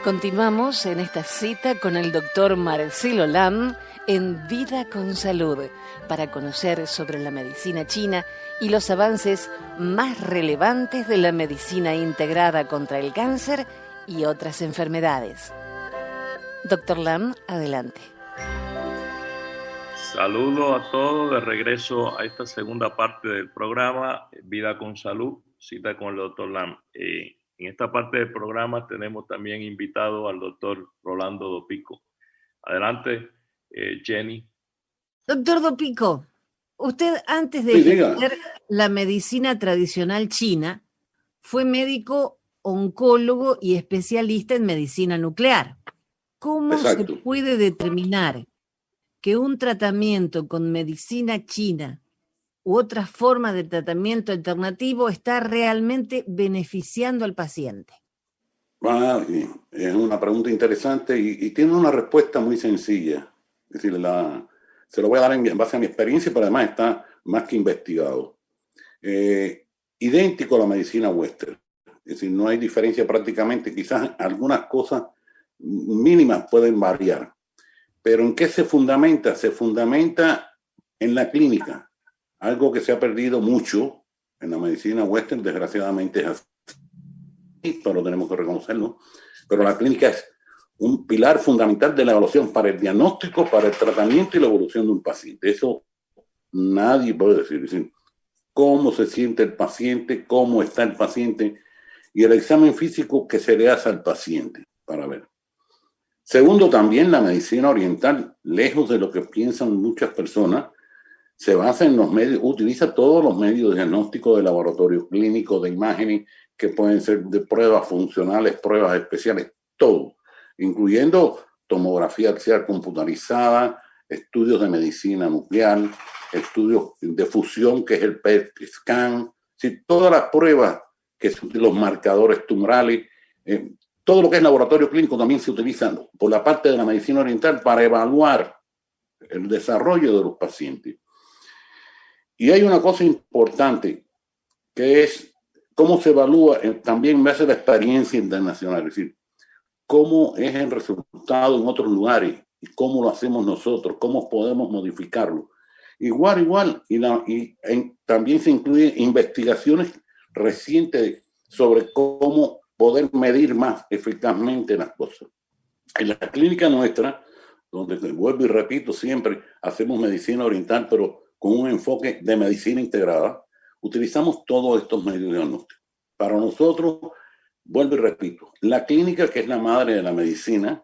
Continuamos en esta cita con el doctor Marcelo Lam en Vida con Salud para conocer sobre la medicina china y los avances más relevantes de la medicina integrada contra el cáncer y otras enfermedades. Doctor Lam, adelante. Saludo a todos de regreso a esta segunda parte del programa Vida con Salud, cita con el doctor Lam. En esta parte del programa tenemos también invitado al doctor Rolando Dopico. Adelante, Jenny. Doctor Dopico, usted antes de ejercer la medicina tradicional china, fue médico, oncólogo y especialista en medicina nuclear. ¿Cómo se puede determinar que un tratamiento con medicina china u otra forma de tratamiento alternativo está realmente beneficiando al paciente? Es una pregunta interesante y tiene una respuesta muy sencilla. Es decir, se lo voy a dar en base a mi experiencia, pero además está más que investigado. Idéntico a la medicina western. Es decir, no hay diferencia prácticamente. Quizás algunas cosas mínimas pueden variar. Pero ¿en qué se fundamenta? Se fundamenta en la clínica. Algo que se ha perdido mucho en la medicina western, desgraciadamente es así, pero tenemos que reconocerlo. Pero la clínica es un pilar fundamental de la evaluación para el diagnóstico, para el tratamiento y la evolución de un paciente. Eso nadie puede decir. Es decir, cómo se siente el paciente, cómo está el paciente y el examen físico que se le hace al paciente para ver. Segundo, también la medicina oriental, lejos de lo que piensan muchas personas, se basa en los medios, utiliza todos los medios de diagnóstico de laboratorio clínico, de imágenes, que pueden ser de pruebas funcionales, pruebas especiales, todo, incluyendo tomografía axial computarizada, estudios de medicina nuclear, estudios de fusión, que es el PET scan, ¿sí? Todas las pruebas, que son los marcadores tumorales, todo lo que es laboratorio clínico también se utiliza por la parte de la medicina oriental para evaluar el desarrollo de los pacientes. Y hay una cosa importante, que es cómo se evalúa también en base a la experiencia internacional, es decir, cómo es el resultado en otros lugares y cómo lo hacemos nosotros, cómo podemos modificarlo. Igual, también se incluyen investigaciones recientes sobre cómo poder medir más eficazmente las cosas. En la clínica nuestra, donde vuelvo y repito, siempre hacemos medicina oriental, pero con un enfoque de medicina integrada, utilizamos todos estos medios de diagnóstico. Para nosotros, vuelvo y repito, la clínica, que es la madre de la medicina,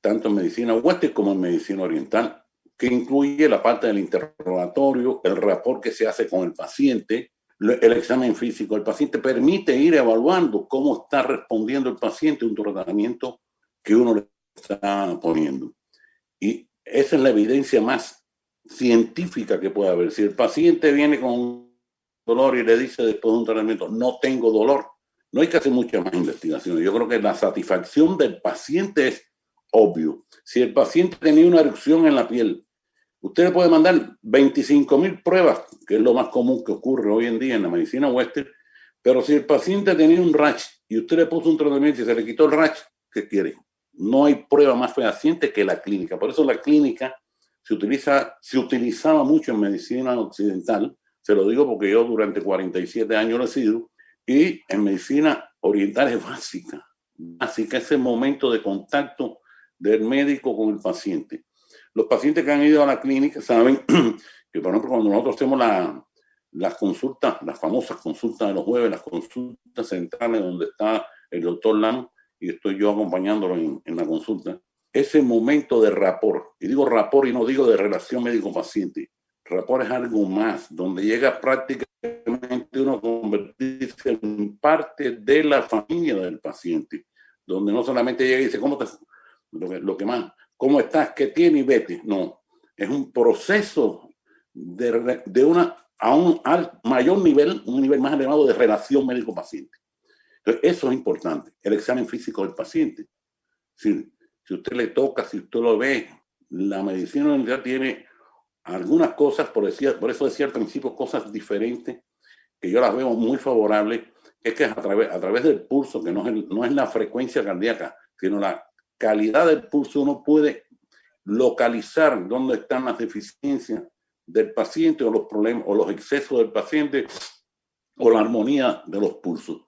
tanto en medicina western como en medicina oriental, que incluye la parte del interrogatorio, el rapport que se hace con el paciente, el examen físico. El paciente permite ir evaluando cómo está respondiendo el paciente a un tratamiento que uno le está poniendo. Y esa es la evidencia más científica que puede haber. Si el paciente viene con dolor y le dice después de un tratamiento, no tengo dolor, no hay que hacer muchas más investigaciones. Yo creo que la satisfacción del paciente es obvio. Si el paciente tenía una erupción en la piel, usted le puede mandar 25,000 pruebas, que es lo más común que ocurre hoy en día en la medicina western, pero si el paciente tenía un rash y usted le puso un tratamiento y se le quitó el rash, ¿qué quiere? No hay prueba más fehaciente que la clínica. Por eso la clínica se utilizaba mucho en medicina occidental. Se lo digo porque yo durante 47 años lo he sido. Y en medicina oriental es básica. Básica ese momento de contacto del médico con el paciente. Los pacientes que han ido a la clínica saben que, por ejemplo, cuando nosotros hacemos las consultas, las famosas consultas de los jueves, las consultas centrales donde está el doctor Lam y estoy yo acompañándolo en la consulta, ese momento de rapport, y digo rapport y no digo de relación médico-paciente, rapport es algo más, donde llega prácticamente uno a convertirse en parte de la familia del paciente, donde no solamente llega y dice, ¿cómo estás? Lo que más, ¿cómo estás? ¿Qué tienes? Y vete. No, es un proceso a un mayor nivel, un nivel más elevado de relación médico-paciente. Entonces, eso es importante, el examen físico del paciente. Si usted le toca, si usted lo ve, la medicina oriental tiene algunas cosas, por eso decía al principio, cosas diferentes, que yo las veo muy favorables, es que es a través del pulso, que no es la frecuencia cardíaca, sino la calidad del pulso. Uno puede localizar dónde están las deficiencias del paciente o los problemas o los excesos del paciente o la armonía de los pulsos.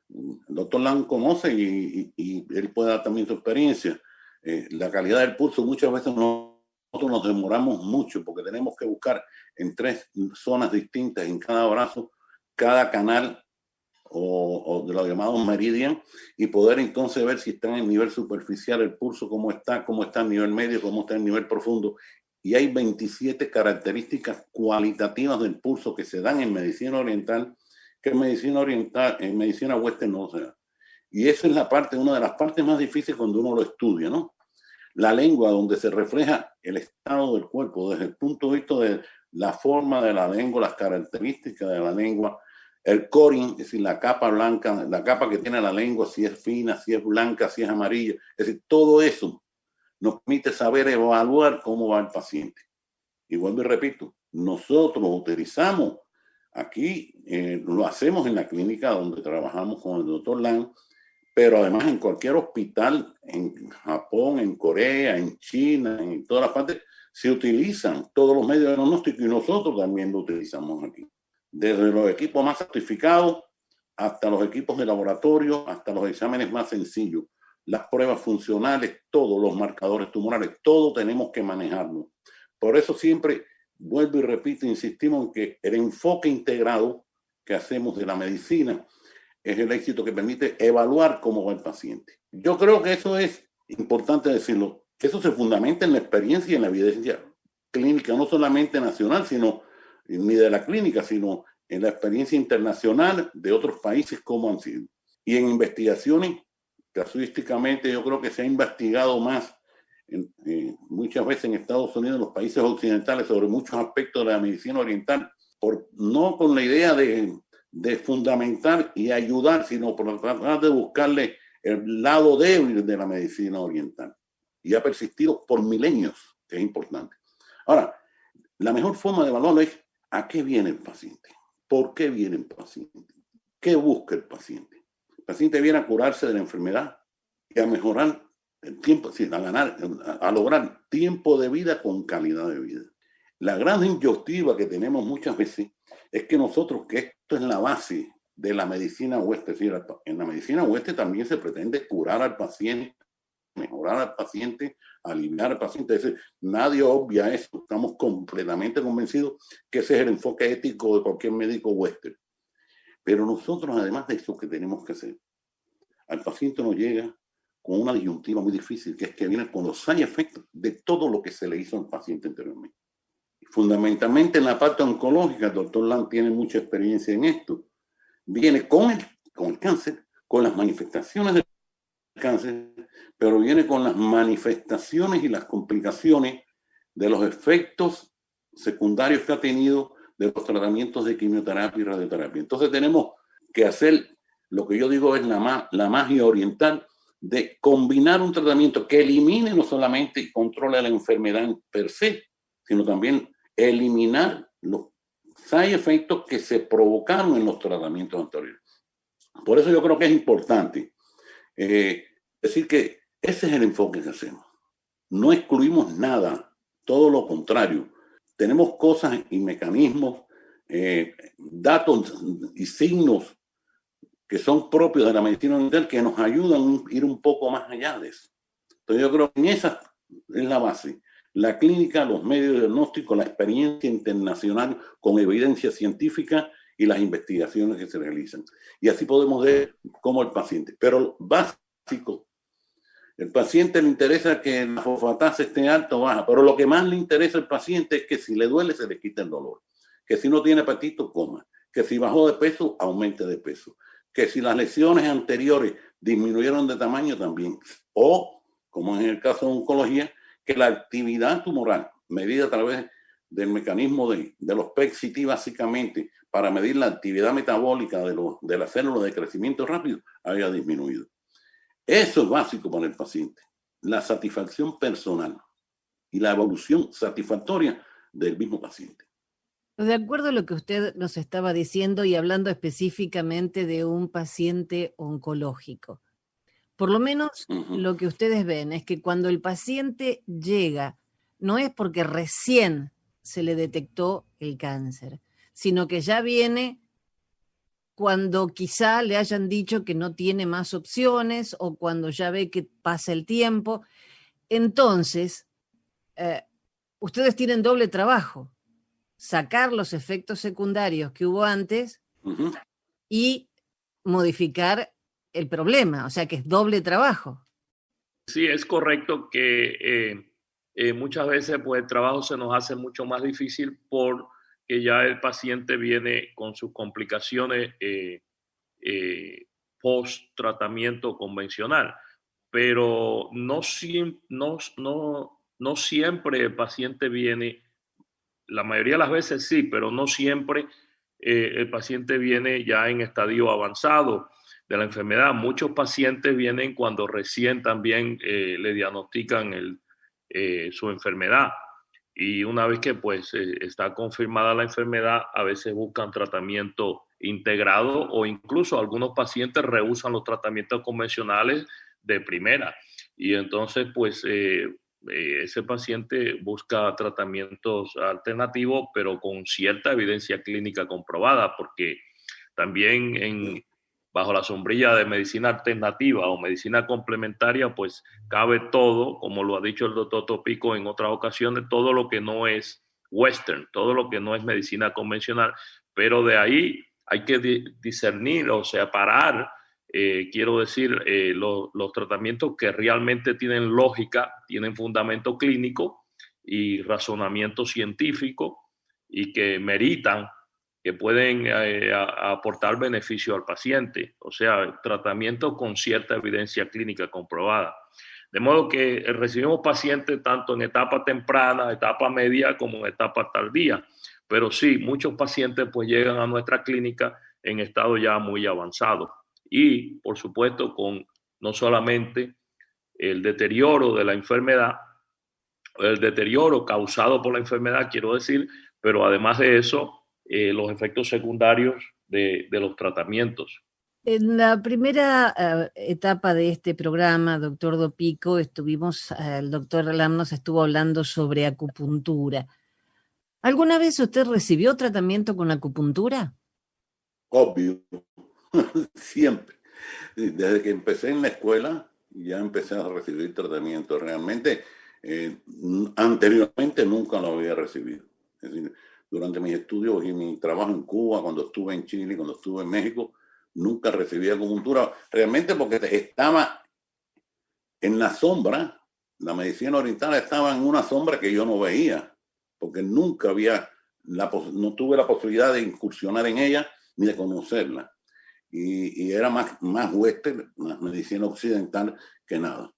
El doctor Lam conoce y él puede dar también su experiencia. La calidad del pulso muchas veces nosotros nos demoramos mucho porque tenemos que buscar en 3 zonas distintas en cada brazo, cada canal o de los llamados meridian, y poder entonces ver si está en el nivel superficial el pulso, cómo está en nivel medio, cómo está en nivel profundo. Y hay 27 características cualitativas del pulso que se dan en medicina oriental, que en medicina western no se da. Y esa es una de las partes más difíciles cuando uno lo estudia, ¿no? La lengua, donde se refleja el estado del cuerpo, desde el punto de vista de la forma de la lengua, las características de la lengua, el coring, es decir, la capa blanca, la capa que tiene la lengua, si es fina, si es blanca, si es amarilla, es decir, todo eso nos permite saber evaluar cómo va el paciente. Y vuelvo y repito, nosotros utilizamos aquí, lo hacemos en la clínica donde trabajamos con el doctor Lam, pero además en cualquier hospital, en Japón, en Corea, en China, en todas las partes, se utilizan todos los medios de diagnóstico y nosotros también lo utilizamos aquí. Desde los equipos más certificados hasta los equipos de laboratorio, hasta los exámenes más sencillos, las pruebas funcionales, todos los marcadores tumorales, todo tenemos que manejarlo. Por eso siempre, vuelvo y repito, insistimos en que el enfoque integrado que hacemos de la medicina es el éxito que permite evaluar cómo va el paciente. Yo creo que eso es importante decirlo, que eso se fundamenta en la experiencia y en la evidencia clínica, no solamente nacional, ni de la clínica, sino en la experiencia internacional de otros países como han sido. Y en investigaciones, casuísticamente yo creo que se ha investigado más muchas veces en Estados Unidos, en los países occidentales, sobre muchos aspectos de la medicina oriental, no con la idea de fundamentar y ayudar, sino por tratar de buscarle el lado débil de la medicina oriental. Y ha persistido por milenios, que es importante. Ahora, la mejor forma de evaluarlo es a qué viene el paciente, por qué viene el paciente, qué busca el paciente. El paciente viene a curarse de la enfermedad y a mejorar el tiempo, a lograr tiempo de vida con calidad de vida. La gran inyectiva que tenemos muchas veces es que nosotros, que esto es la base de la medicina oeste, es decir, en la medicina oeste también se pretende curar al paciente, mejorar al paciente, aliviar al paciente. Es decir, nadie obvia eso. Estamos completamente convencidos que ese es el enfoque ético de cualquier médico western. Pero nosotros, además de eso que tenemos que hacer, al paciente nos llega con una disyuntiva muy difícil, que es que viene con los side effects de todo lo que se le hizo al paciente anteriormente. Fundamentalmente en la parte oncológica, el doctor Lam tiene mucha experiencia en esto. Viene con el cáncer, con las manifestaciones del cáncer, pero viene con las manifestaciones y las complicaciones de los efectos secundarios que ha tenido de los tratamientos de quimioterapia y radioterapia. Entonces tenemos que hacer lo que yo digo es la magia oriental de combinar un tratamiento que elimine no solamente y controle la enfermedad per se, sino también eliminar los side efectos que se provocaron en los tratamientos anteriores. Por eso yo creo que es importante decir que ese es el enfoque que hacemos. No excluimos nada, todo lo contrario. Tenemos cosas y mecanismos, datos y signos que son propios de la medicina oriental que nos ayudan a ir un poco más allá de eso. Entonces yo creo que en esa es la base. La clínica, los medios de diagnóstico, la experiencia internacional con evidencia científica y las investigaciones que se realizan. Y así podemos ver cómo el paciente. Pero lo básico, el paciente le interesa que la fosfatasa esté alta o baja, pero lo que más le interesa al paciente es que si le duele se le quita el dolor, que si no tiene apetito coma, que si bajó de peso aumente de peso, que si las lesiones anteriores disminuyeron de tamaño también, o como en el caso de oncología, que la actividad tumoral medida a través del mecanismo de los PET-CT básicamente para medir la actividad metabólica de las células de crecimiento rápido haya disminuido. Eso es básico para el paciente, la satisfacción personal y la evolución satisfactoria del mismo paciente. De acuerdo a lo que usted nos estaba diciendo y hablando específicamente de un paciente oncológico, Por lo menos lo que ustedes ven es que cuando el paciente llega, no es porque recién se le detectó el cáncer, sino que ya viene cuando quizá le hayan dicho que no tiene más opciones o cuando ya ve que pasa el tiempo. Entonces, ustedes tienen doble trabajo: sacar los efectos secundarios que hubo antes y modificar el problema, o sea que es doble trabajo. Sí, es correcto que muchas veces pues el trabajo se nos hace mucho más difícil porque ya el paciente viene con sus complicaciones post tratamiento convencional, pero no siempre el paciente viene, la mayoría de las veces sí, pero no siempre el paciente viene ya en estadio avanzado de la enfermedad. Muchos pacientes vienen cuando recién también le diagnostican su enfermedad, y una vez que pues está confirmada la enfermedad, a veces buscan tratamiento integrado, o incluso algunos pacientes rehúsan los tratamientos convencionales de primera, y entonces pues ese paciente busca tratamientos alternativos, pero con cierta evidencia clínica comprobada, porque también bajo la sombrilla de medicina alternativa o medicina complementaria, pues cabe todo, como lo ha dicho el doctor Topico en otras ocasiones, todo lo que no es western, todo lo que no es medicina convencional, pero de ahí hay que discernir o separar, quiero decir, los tratamientos que realmente tienen lógica, tienen fundamento clínico y razonamiento científico y que meritan, que pueden aportar beneficio al paciente, o sea, tratamiento con cierta evidencia clínica comprobada. De modo que recibimos pacientes tanto en etapa temprana, etapa media, como en etapa tardía. Pero sí, muchos pacientes pues llegan a nuestra clínica en estado ya muy avanzado. Y, por supuesto, con no solamente el deterioro de la enfermedad, el deterioro causado por la enfermedad, quiero decir, pero además de eso, los efectos secundarios de los tratamientos. En la primera etapa de este programa, doctor Dopico, el doctor Lam nos estuvo hablando sobre acupuntura. ¿Alguna vez usted recibió tratamiento con acupuntura? Obvio, siempre. Desde que empecé en la escuela, ya empecé a recibir tratamiento. Realmente, anteriormente nunca lo había recibido. Es decir, durante mis estudios y mi trabajo en Cuba, cuando estuve en Chile, cuando estuve en México, nunca recibí acupuntura. Realmente porque estaba en la sombra, la medicina oriental estaba en una sombra que yo no veía, porque nunca no tuve la posibilidad de incursionar en ella ni de conocerla. Y era más western, más medicina occidental que nada.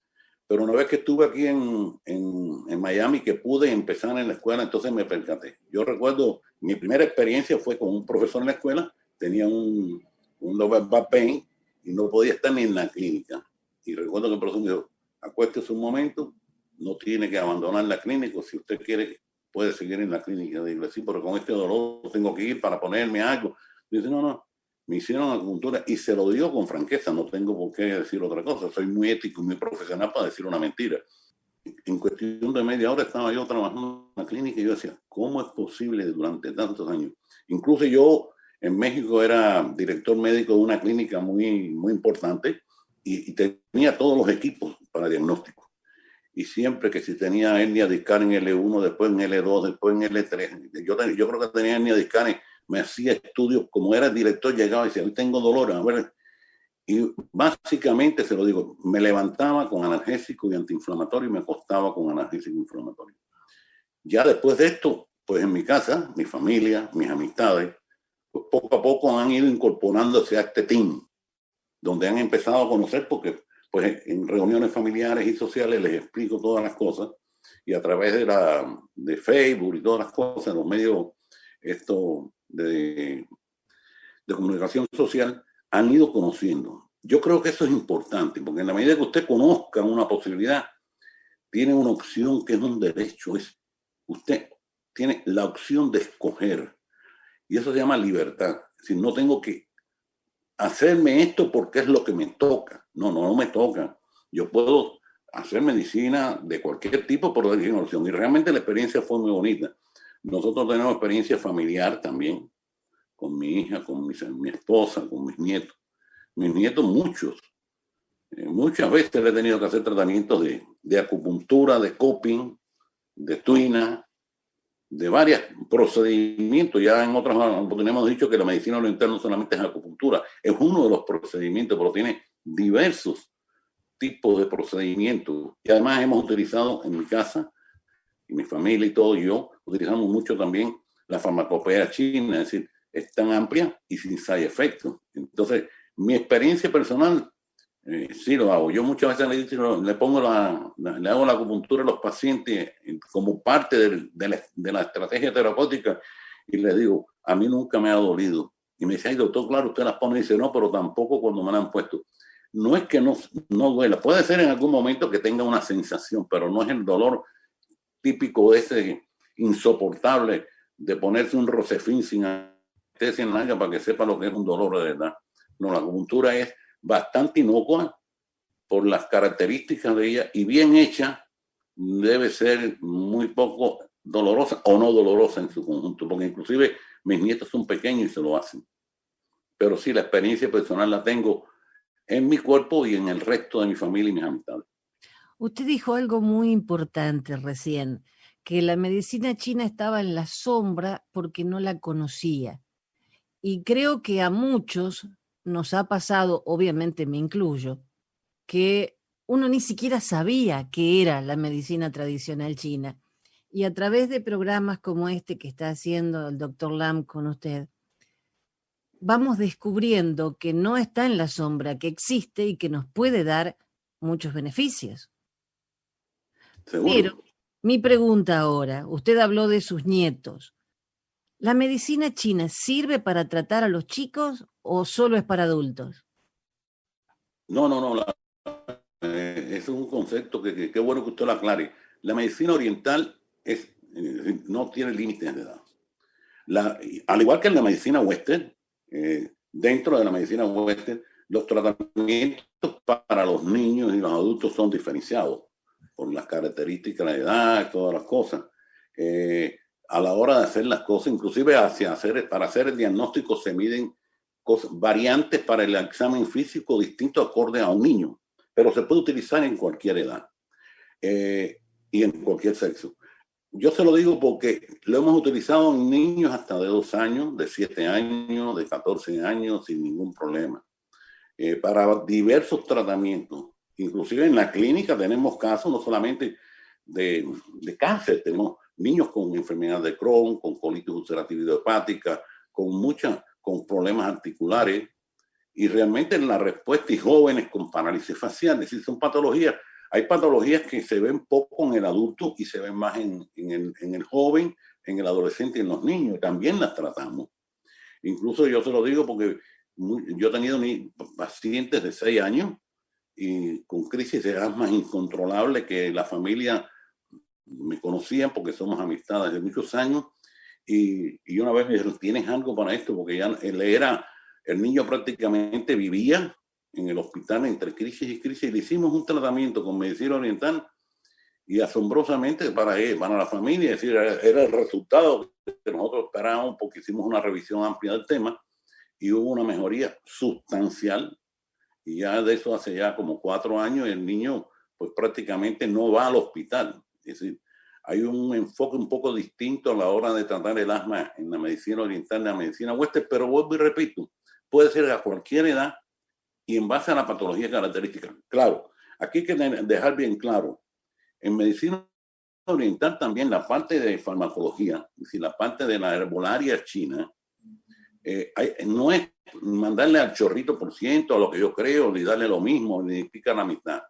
Pero una vez que estuve aquí en Miami, que pude empezar en la escuela, entonces me percaté. Yo recuerdo, mi primera experiencia fue con un profesor en la escuela, tenía un lower back pain y no podía estar ni en la clínica. Y recuerdo que el profesor me dijo, acuéstese un momento, no tiene que abandonar la clínica, si usted quiere puede seguir en la clínica. Digo, sí, pero con este dolor tengo que ir para ponerme algo. Dice, no, me hicieron acupuntura y se lo digo con franqueza, no tengo por qué decir otra cosa, soy muy ético y muy profesional para decir una mentira. En cuestión de media hora estaba yo trabajando en la clínica y yo decía, ¿cómo es posible durante tantos años? Incluso yo en México era director médico de una clínica muy, muy importante y tenía todos los equipos para diagnóstico. Y siempre que si tenía hernia discal en L1, después en L2, después en L3, yo creo que tenía hernia discal, me hacía estudios, como era el director, llegaba y decía, hoy tengo dolor, a ver. Y básicamente, se lo digo, me levantaba con analgésico y antiinflamatorio y me acostaba con analgésico inflamatorio. Ya después de esto, pues en mi casa, mi familia, mis amistades, pues poco a poco han ido incorporándose a este team, donde han empezado a conocer, porque pues en reuniones familiares y sociales les explico todas las cosas, y a través de Facebook y todas las cosas, los medios de comunicación social, han ido conociendo. Yo creo que eso es importante, porque en la medida que usted conozca una posibilidad, tiene una opción que es un derecho. Usted tiene la opción de escoger. Y eso se llama libertad. Es decir, no tengo que hacerme esto porque es lo que me toca. No me toca. Yo puedo hacer medicina de cualquier tipo por designación. Y realmente la experiencia fue muy bonita. Nosotros tenemos experiencia familiar también, con mi hija, con mi esposa, con mis nietos. Mis nietos, muchos. Muchas veces le he tenido que hacer tratamientos de acupuntura, de cupping, de tuina, de varios procedimientos. Ya en otras oportunidades hemos dicho que la medicina oriental no solamente es acupuntura, es uno de los procedimientos, pero tiene diversos tipos de procedimientos. Y además hemos utilizado en mi casa, y mi familia y todo, yo utilizamos mucho también la farmacopea china, es decir, es tan amplia y sin side effects. Entonces, mi experiencia personal, sí lo hago. Yo muchas veces le hago la acupuntura a los pacientes como parte de la estrategia terapéutica y les digo, a mí nunca me ha dolido. Y me dice, ay, doctor, claro, usted las pone y dice, no, pero tampoco cuando me la han puesto. No es que no duela. Puede ser en algún momento que tenga una sensación, pero no es el dolor típico ese insoportable de ponerse un Rosefin sin anestesia en nada para que sepa lo que es un dolor de verdad. No, la acupuntura es bastante inocua por las características de ella y bien hecha debe ser muy poco dolorosa o no dolorosa en su conjunto, porque inclusive mis nietos son pequeños y se lo hacen. Pero sí, la experiencia personal la tengo en mi cuerpo y en el resto de mi familia y mis amistades. Usted dijo algo muy importante recién, que la medicina china estaba en la sombra porque no la conocía. Y creo que a muchos nos ha pasado, obviamente me incluyo, que uno ni siquiera sabía qué era la medicina tradicional china. Y a través de programas como este que está haciendo el doctor Lam con usted, vamos descubriendo que no está en la sombra, que existe y que nos puede dar muchos beneficios. ¿Seguro? Pero mi pregunta ahora, usted habló de sus nietos. ¿La medicina china sirve para tratar a los chicos o solo es para adultos? No. Es un concepto que qué bueno que usted lo aclare. La medicina oriental no tiene límites de edad. Al igual que en la medicina western, dentro de la medicina western, los tratamientos para los niños y los adultos son diferenciados por las características de la edad y todas las cosas. A la hora de hacer las cosas, inclusive para hacer el diagnóstico se miden variantes para el examen físico distintos acorde a un niño, pero se puede utilizar en cualquier edad y en cualquier sexo. Yo se lo digo porque lo hemos utilizado en niños hasta de 2 años, de 7 años, de 14 años, sin ningún problema. Para diversos tratamientos. Inclusive en la clínica tenemos casos no solamente de cáncer, tenemos niños con enfermedad de Crohn, con colitis ulcerativa idiopática, con problemas articulares, y realmente la respuesta, y jóvenes con parálisis facial, es decir, son patologías. Hay patologías que se ven poco en el adulto y se ven más en el joven, en el adolescente y en los niños. También las tratamos. Incluso yo se lo digo porque yo he tenido pacientes de 6 años y con crisis de asma incontrolable que la familia me conocían porque somos amistades de muchos años. Y una vez me dijeron, ¿tienes algo para esto? Porque ya el niño prácticamente vivía en el hospital entre crisis y crisis. Le hicimos un tratamiento con medicina oriental y asombrosamente para la familia, es decir, era el resultado que nosotros esperábamos porque hicimos una revisión amplia del tema y hubo una mejoría sustancial. Y ya de eso hace ya como 4 años el niño pues prácticamente no va al hospital. Es decir, hay un enfoque un poco distinto a la hora de tratar el asma en la medicina oriental, en la medicina western, pero vuelvo y repito, puede ser a cualquier edad y en base a la patología característica. Claro, aquí hay que dejar bien claro, en medicina oriental también la parte de farmacología, es decir, la parte de la herbolaria china, no es mandarle al chorrito por ciento a lo que yo creo, ni darle lo mismo, ni picar la mitad.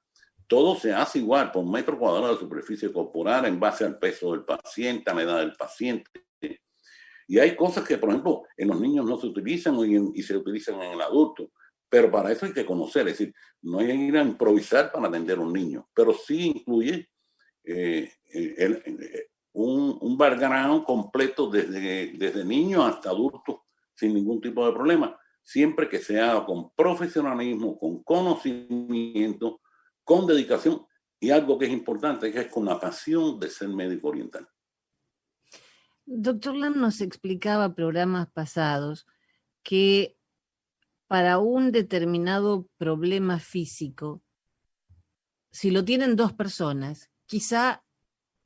Todo se hace igual por metro cuadrado de superficie corporal en base al peso del paciente, a la edad del paciente. Y hay cosas que, por ejemplo, en los niños no se utilizan y se utilizan en el adulto. Pero para eso hay que conocer, es decir, no hay que ir a improvisar para atender a un niño, pero sí incluye un background completo desde niño hasta adulto sin ningún tipo de problema. siempre que se haga con profesionalismo, con conocimiento, con dedicación y algo que es importante, que es con la pasión de ser médico oriental. Doctor Lam nos explicaba programas pasados que para un determinado problema físico, si lo tienen dos personas, quizá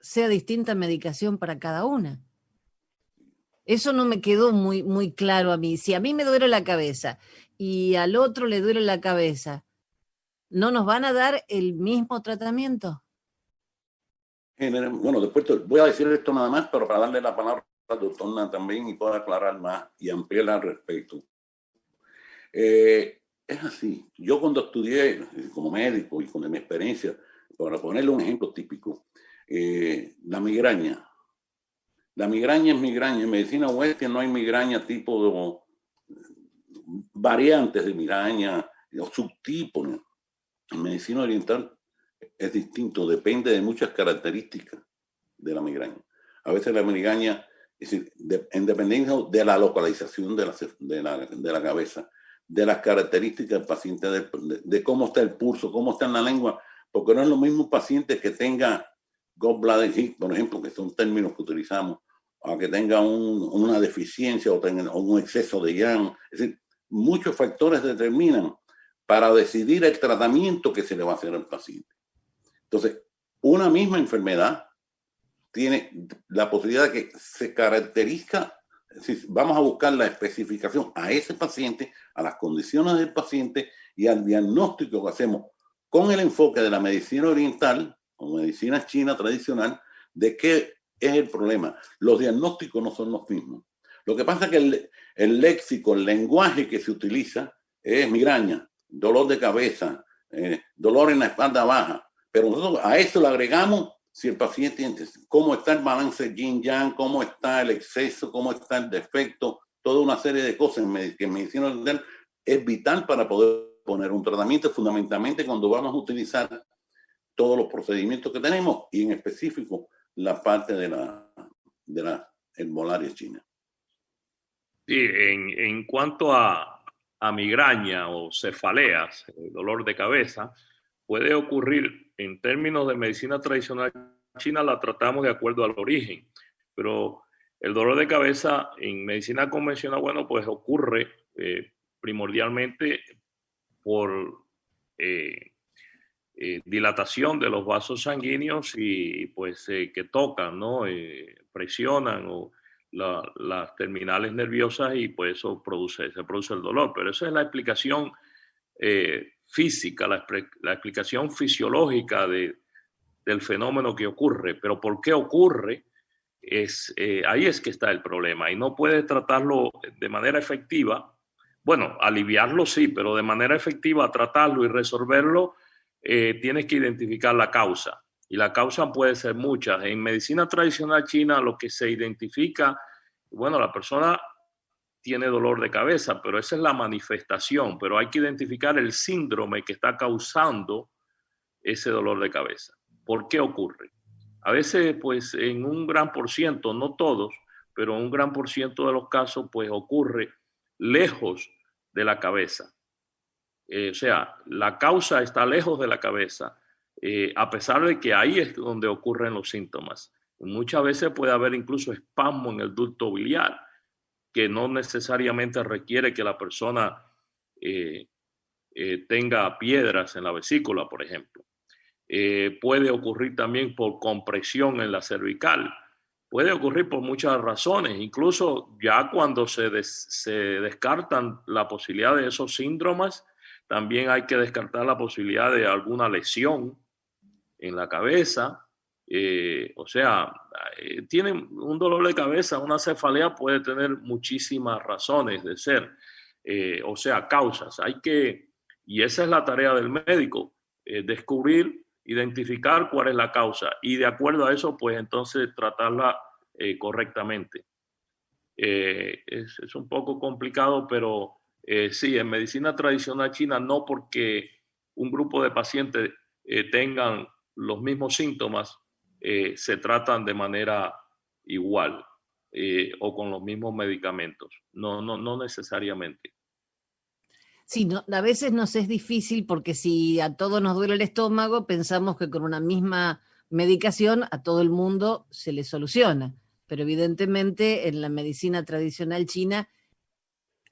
sea distinta medicación para cada una. Eso no me quedó muy claro a mí. Si a mí me duele la cabeza y al otro le duele la cabeza, ¿no nos van a dar el mismo tratamiento? Bueno, después voy a decir esto nada más, pero para darle la palabra al doctor Nan también y poder aclarar más y ampliar al respecto. Es así. Yo cuando estudié como médico y con mi experiencia, para ponerle un ejemplo típico, la migraña. La migraña es migraña. En medicina oeste no hay migraña tipo variantes de migraña o subtipos, ¿no? En medicina oriental es distinto, depende de muchas características de la migraña. A veces la migraña, es decir, en dependencia de la localización de la cabeza, de las características del paciente, de cómo está el pulso, cómo está en la lengua, porque no es lo mismo un paciente que tenga gallbladder hit, por ejemplo, que son términos que utilizamos, o que tenga una deficiencia o tenga un exceso de yang. Es decir, muchos factores determinan para decidir el tratamiento que se le va a hacer al paciente. Entonces, una misma enfermedad tiene la posibilidad de que se caracteriza, es decir, vamos a buscar la especificación a ese paciente, a las condiciones del paciente y al diagnóstico que hacemos con el enfoque de la medicina oriental o medicina china tradicional de qué es el problema. Los diagnósticos no son los mismos. Lo que pasa es que el léxico, el lenguaje que se utiliza es migraña, dolor de cabeza, dolor en la espalda baja, pero nosotros a eso le agregamos si el paciente, cómo está el balance yin-yang, cómo está el exceso, cómo está el defecto, toda una serie de cosas que en medicina oriental es vital para poder poner un tratamiento, fundamentalmente cuando vamos a utilizar todos los procedimientos que tenemos y en específico la parte de la herbolaria china. Sí, en cuanto a migraña o cefaleas, dolor de cabeza, puede ocurrir en términos de medicina tradicional china, la tratamos de acuerdo al origen, pero el dolor de cabeza en medicina convencional, bueno, pues ocurre primordialmente por dilatación de los vasos sanguíneos y pues que tocan, ¿no? Presionan o las terminales nerviosas y pues eso se produce el dolor. Pero esa es la explicación física, la explicación fisiológica del fenómeno que ocurre. Pero ¿por qué ocurre? Ahí es que está el problema y no puedes tratarlo de manera efectiva. Bueno, aliviarlo sí, pero de manera efectiva tratarlo y resolverlo, tienes que identificar la causa. Y la causa puede ser muchas. En medicina tradicional china lo que se identifica, bueno, la persona tiene dolor de cabeza, pero esa es la manifestación, pero hay que identificar el síndrome que está causando ese dolor de cabeza. ¿Por qué ocurre? A veces, pues, en un gran por ciento, no todos, pero en un gran por ciento de los casos, pues, ocurre lejos de la cabeza. O sea, la causa está lejos de la cabeza, a pesar de que ahí es donde ocurren los síntomas. Muchas veces puede haber incluso espasmo en el ducto biliar, que no necesariamente requiere que la persona tenga piedras en la vesícula, por ejemplo. Puede ocurrir también por compresión en la cervical. Puede ocurrir por muchas razones, incluso ya cuando se descartan la posibilidad de esos síndromes, también hay que descartar la posibilidad de alguna lesión en la cabeza. O sea, tienen un dolor de cabeza, una cefalea puede tener muchísimas razones de ser, o sea, causas. Y esa es la tarea del médico, descubrir, identificar cuál es la causa y de acuerdo a eso, pues entonces tratarla correctamente. Es un poco complicado, pero sí, en medicina tradicional china, no porque un grupo de pacientes tengan los mismos síntomas, se tratan de manera igual o con los mismos medicamentos. No necesariamente. Sí, no, a veces nos es difícil porque si a todos nos duele el estómago, pensamos que con una misma medicación a todo el mundo se le soluciona. Pero evidentemente en la medicina tradicional china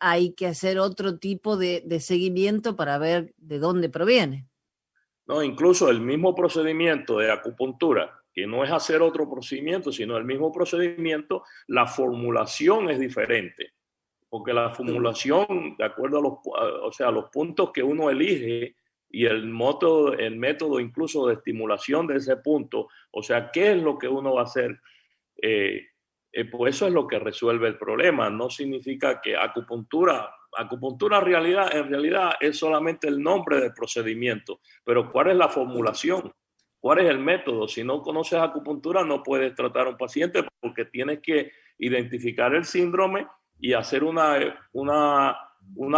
hay que hacer otro tipo de seguimiento para ver de dónde proviene. No, incluso el mismo procedimiento de acupuntura, que no es hacer otro procedimiento, sino el mismo procedimiento, la formulación es diferente. Porque la formulación, de acuerdo a los puntos que uno elige y el método incluso de estimulación de ese punto, o sea, qué es lo que uno va a hacer, pues eso es lo que resuelve el problema. No significa que acupuntura en realidad es solamente el nombre del procedimiento, pero ¿cuál es la formulación? ¿Cuál es el método? Si no conoces acupuntura, no puedes tratar a un paciente porque tienes que identificar el síndrome y hacer una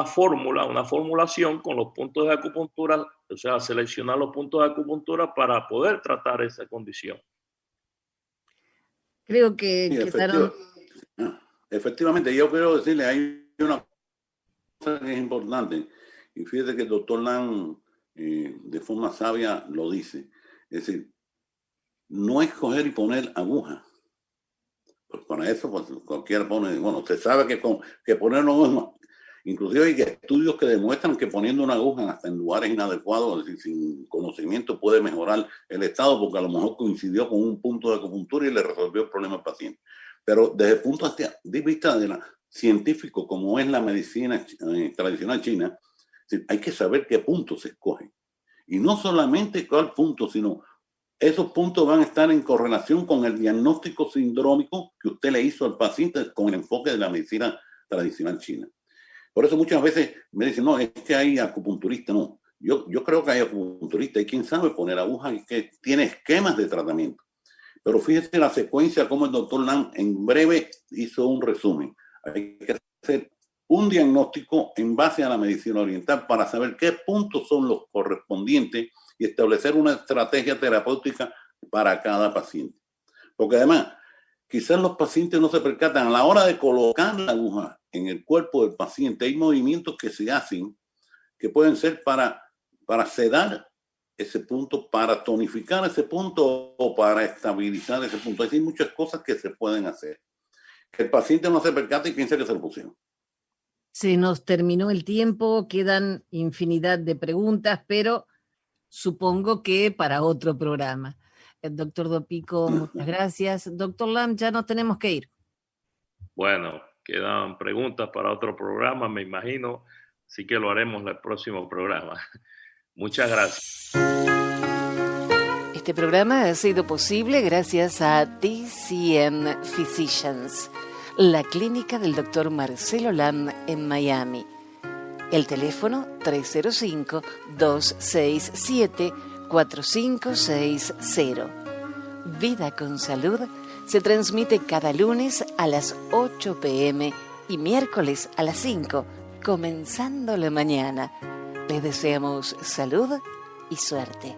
formulación con los puntos de acupuntura, o sea, seleccionar los puntos de acupuntura para poder tratar esa condición. Creo que quedaron... Efectivamente, yo quiero decirle, hay una cosa que es importante, y fíjate que el doctor Lam de forma sabia lo dice, es decir, no es coger y poner aguja. Pues para eso, pues cualquiera pone, bueno, se sabe que poner una aguja, inclusive hay estudios que demuestran que poniendo una aguja hasta en lugares inadecuados, es decir, sin conocimiento, puede mejorar el estado, porque a lo mejor coincidió con un punto de acupuntura y le resolvió el problema al paciente. Pero desde el punto de vista de la científico, como es la medicina tradicional china, hay que saber qué punto se escoge. Y no solamente cuál punto, sino esos puntos van a estar en correlación con el diagnóstico sindrómico que usted le hizo al paciente con el enfoque de la medicina tradicional china. Por eso muchas veces me dicen, no, es que hay acupunturistas. No, yo creo que hay acupunturistas y quien sabe poner agujas y que tiene esquemas de tratamiento. Pero fíjese la secuencia como el doctor Lam en breve hizo un resumen. Hay que hacer un diagnóstico en base a la medicina oriental para saber qué puntos son los correspondientes y establecer una estrategia terapéutica para cada paciente. Porque además, quizás los pacientes no se percatan a la hora de colocar la aguja en el cuerpo del paciente. Hay movimientos que se hacen que pueden ser para sedar ese punto, para tonificar ese punto o para estabilizar ese punto. Hay muchas cosas que se pueden hacer. Que el paciente no se percate y piense que se lo pusieron. Se nos terminó el tiempo, quedan infinidad de preguntas, pero supongo que para otro programa. El doctor Dopico, muchas gracias. Doctor Lam, ya nos tenemos que ir. Bueno, quedan preguntas para otro programa, me imagino, así que lo haremos en el próximo programa. Muchas gracias. Este programa ha sido posible gracias a DCM Physicians, la clínica del doctor Marcelo Lam en Miami. El teléfono 305-267-4560. Vida con Salud se transmite cada lunes a las 8 p.m. y miércoles a las 5, comenzando la mañana. Les deseamos salud y suerte.